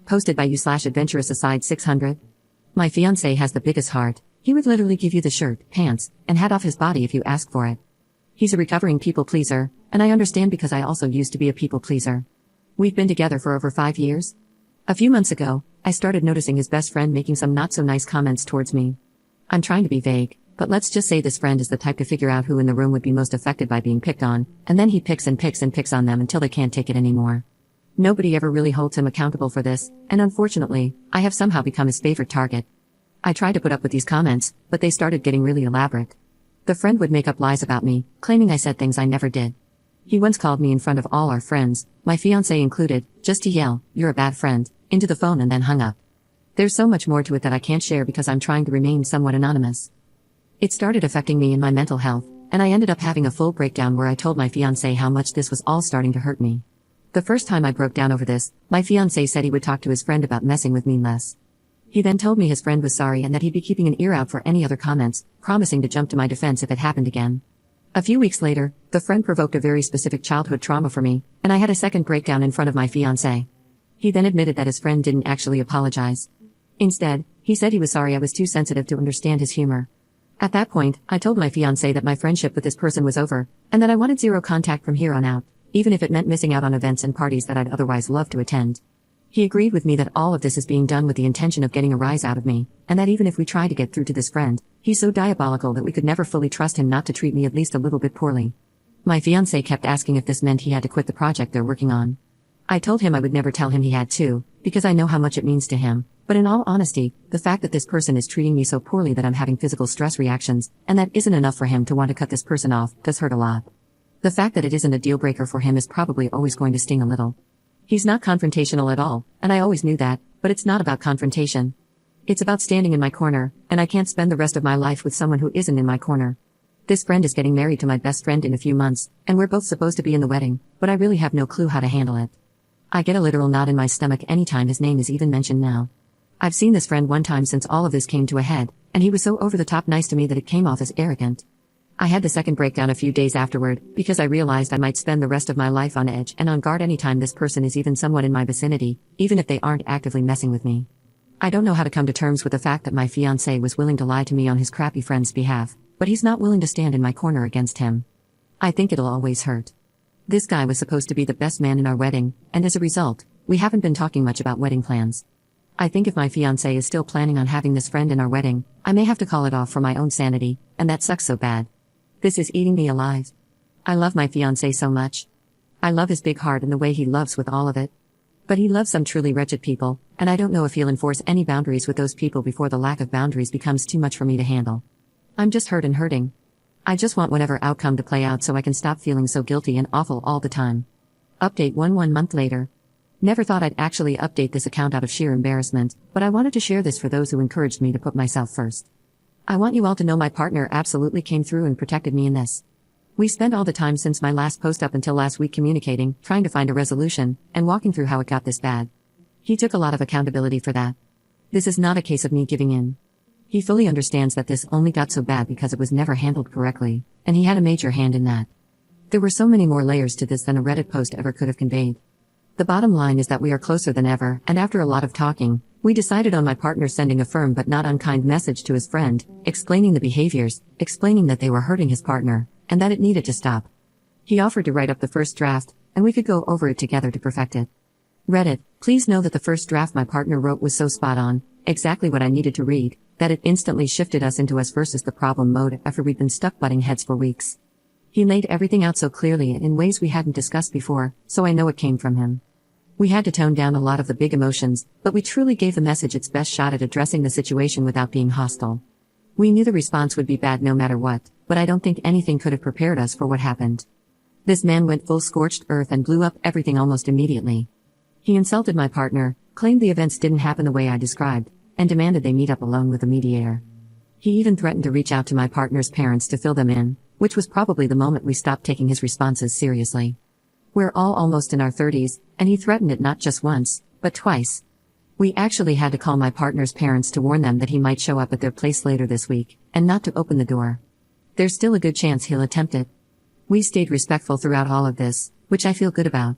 Posted by you/adventurous aside 600. My fiancé has the biggest heart. He would literally give you the shirt, pants, and hat off his body if you ask for it. He's a recovering people pleaser, and I understand because I also used to be a people pleaser. We've been together for over 5 years. A few months ago, I started noticing his best friend making some not so nice comments towards me. I'm trying to be vague, but let's just say this friend is the type to figure out who in the room would be most affected by being picked on, and then he picks and picks and picks on them until they can't take it anymore. Nobody ever really holds him accountable for this, and unfortunately, I have somehow become his favorite target. I tried to put up with these comments, but they started getting really elaborate. The friend would make up lies about me, claiming I said things I never did. He once called me in front of all our friends, my fiancé included, just to yell, "You're a bad friend," into the phone and then hung up. There's so much more to it that I can't share because I'm trying to remain somewhat anonymous. It started affecting me in my mental health, and I ended up having a full breakdown where I told my fiancé how much this was all starting to hurt me. The first time I broke down over this, my fiancé said he would talk to his friend about messing with me less. He then told me his friend was sorry and that he'd be keeping an ear out for any other comments, promising to jump to my defense if it happened again. A few weeks later, the friend provoked a very specific childhood trauma for me, and I had a second breakdown in front of my fiancé. He then admitted that his friend didn't actually apologize. Instead, he said he was sorry I was too sensitive to understand his humor. At that point, I told my fiancé that my friendship with this person was over, and that I wanted zero contact from here on out, even if it meant missing out on events and parties that I'd otherwise love to attend. He agreed with me that all of this is being done with the intention of getting a rise out of me, and that even if we try to get through to this friend, he's so diabolical that we could never fully trust him not to treat me at least a little bit poorly. My fiancé kept asking if this meant he had to quit the project they're working on. I told him I would never tell him he had to, because I know how much it means to him, but in all honesty, the fact that this person is treating me so poorly that I'm having physical stress reactions, and that isn't enough for him to want to cut this person off, does hurt a lot. The fact that it isn't a deal breaker for him is probably always going to sting a little. He's not confrontational at all, and I always knew that, but it's not about confrontation. It's about standing in my corner, and I can't spend the rest of my life with someone who isn't in my corner. This friend is getting married to my best friend in a few months, and we're both supposed to be in the wedding, but I really have no clue how to handle it. I get a literal knot in my stomach anytime his name is even mentioned now. I've seen this friend one time since all of this came to a head, and he was so over the top nice to me that it came off as arrogant. I had the second breakdown a few days afterward, because I realized I might spend the rest of my life on edge and on guard anytime this person is even somewhat in my vicinity, even if they aren't actively messing with me. I don't know how to come to terms with the fact that my fiancé was willing to lie to me on his crappy friend's behalf, but he's not willing to stand in my corner against him. I think it'll always hurt. This guy was supposed to be the best man in our wedding, and as a result, we haven't been talking much about wedding plans. I think if my fiancé is still planning on having this friend in our wedding, I may have to call it off for my own sanity, and that sucks so bad. This is eating me alive. I love my fiancé so much. I love his big heart and the way he loves with all of it. But he loves some truly wretched people, and I don't know if he'll enforce any boundaries with those people before the lack of boundaries becomes too much for me to handle. I'm just hurt and hurting. I just want whatever outcome to play out so I can stop feeling so guilty and awful all the time. Update 1 month later. Never thought I'd actually update this account out of sheer embarrassment, but I wanted to share this for those who encouraged me to put myself first. I want you all to know my partner absolutely came through and protected me in this. We spent all the time since my last post up until last week communicating, trying to find a resolution, and walking through how it got this bad. He took a lot of accountability for that. This is not a case of me giving in. He fully understands that this only got so bad because it was never handled correctly, and he had a major hand in that. There were so many more layers to this than a Reddit post ever could have conveyed. The bottom line is that we are closer than ever, and after a lot of talking, we decided on my partner sending a firm but not unkind message to his friend, explaining the behaviors, explaining that they were hurting his partner, and that it needed to stop. He offered to write up the first draft, and we could go over it together to perfect it. Reddit, please know that the first draft my partner wrote was so spot on, exactly what I needed to read, that it instantly shifted us into us versus the problem mode after we'd been stuck butting heads for weeks. He laid everything out so clearly and in ways we hadn't discussed before, so I know it came from him. We had to tone down a lot of the big emotions, but we truly gave the message its best shot at addressing the situation without being hostile. We knew the response would be bad no matter what, but I don't think anything could have prepared us for what happened. This man went full scorched earth and blew up everything almost immediately. He insulted my partner, claimed the events didn't happen the way I described, and demanded they meet up alone with a mediator. He even threatened to reach out to my partner's parents to fill them in, which was probably the moment we stopped taking his responses seriously. We're all almost in our 30s, and he threatened it not just once, but twice. We actually had to call my partner's parents to warn them that he might show up at their place later this week, and not to open the door. There's still a good chance he'll attempt it. We stayed respectful throughout all of this, which I feel good about.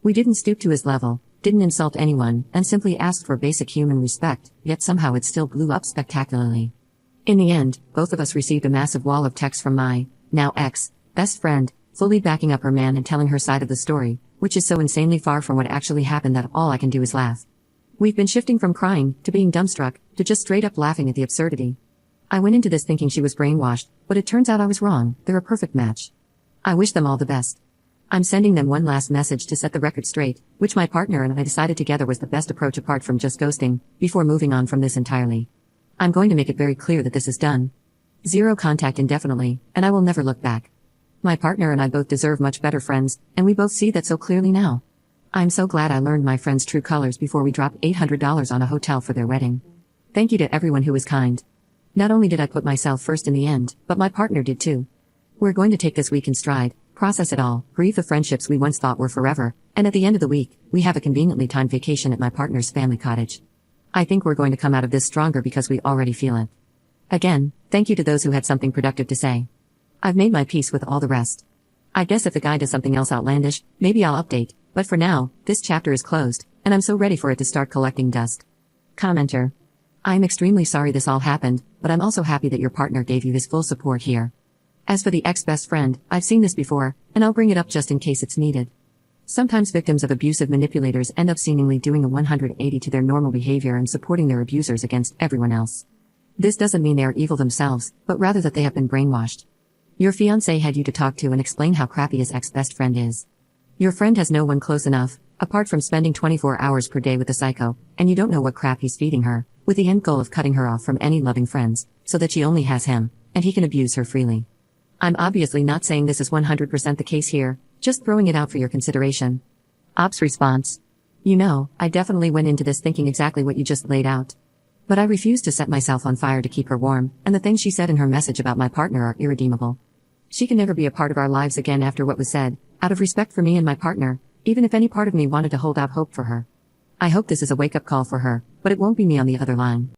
We didn't stoop to his level, didn't insult anyone, and simply asked for basic human respect, yet somehow it still blew up spectacularly. In the end, both of us received a massive wall of texts from my, now ex, best friend, fully backing up her man and telling her side of the story, which is so insanely far from what actually happened that all I can do is laugh. We've been shifting from crying, to being dumbstruck, to just straight up laughing at the absurdity. I went into this thinking she was brainwashed, but it turns out I was wrong. They're a perfect match. I wish them all the best. I'm sending them one last message to set the record straight, which my partner and I decided together was the best approach apart from just ghosting, before moving on from this entirely. I'm going to make it very clear that this is done. Zero contact indefinitely, and I will never look back. My partner and I both deserve much better friends, and we both see that so clearly now. I'm so glad I learned my friend's true colors before we dropped $800 on a hotel for their wedding. Thank you to everyone who was kind. Not only did I put myself first in the end, but my partner did too. We're going to take this week in stride, process it all, grieve the friendships we once thought were forever, and at the end of the week, we have a conveniently timed vacation at my partner's family cottage. I think we're going to come out of this stronger because we already feel it. Again, thank you to those who had something productive to say. I've made my peace with all the rest. I guess if the guy does something else outlandish, maybe I'll update, but for now, this chapter is closed, and I'm so ready for it to start collecting dust. Commenter. I'm extremely sorry this all happened, but I'm also happy that your partner gave you his full support here. As for the ex-best friend, I've seen this before, and I'll bring it up just in case it's needed. Sometimes victims of abusive manipulators end up seemingly doing a 180 to their normal behavior and supporting their abusers against everyone else. This doesn't mean they are evil themselves, but rather that they have been brainwashed. Your fiancé had you to talk to and explain how crappy his ex-best friend is. Your friend has no one close enough, apart from spending 24 hours per day with the psycho, and you don't know what crap he's feeding her, with the end goal of cutting her off from any loving friends, so that she only has him, and he can abuse her freely. I'm obviously not saying this is 100% the case here, just throwing it out for your consideration. Ops response. You know, I definitely went into this thinking exactly what you just laid out. But I refuse to set myself on fire to keep her warm, and the things she said in her message about my partner are irredeemable. She can never be a part of our lives again after what was said, out of respect for me and my partner, even if any part of me wanted to hold out hope for her. I hope this is a wake-up call for her, but it won't be me on the other line.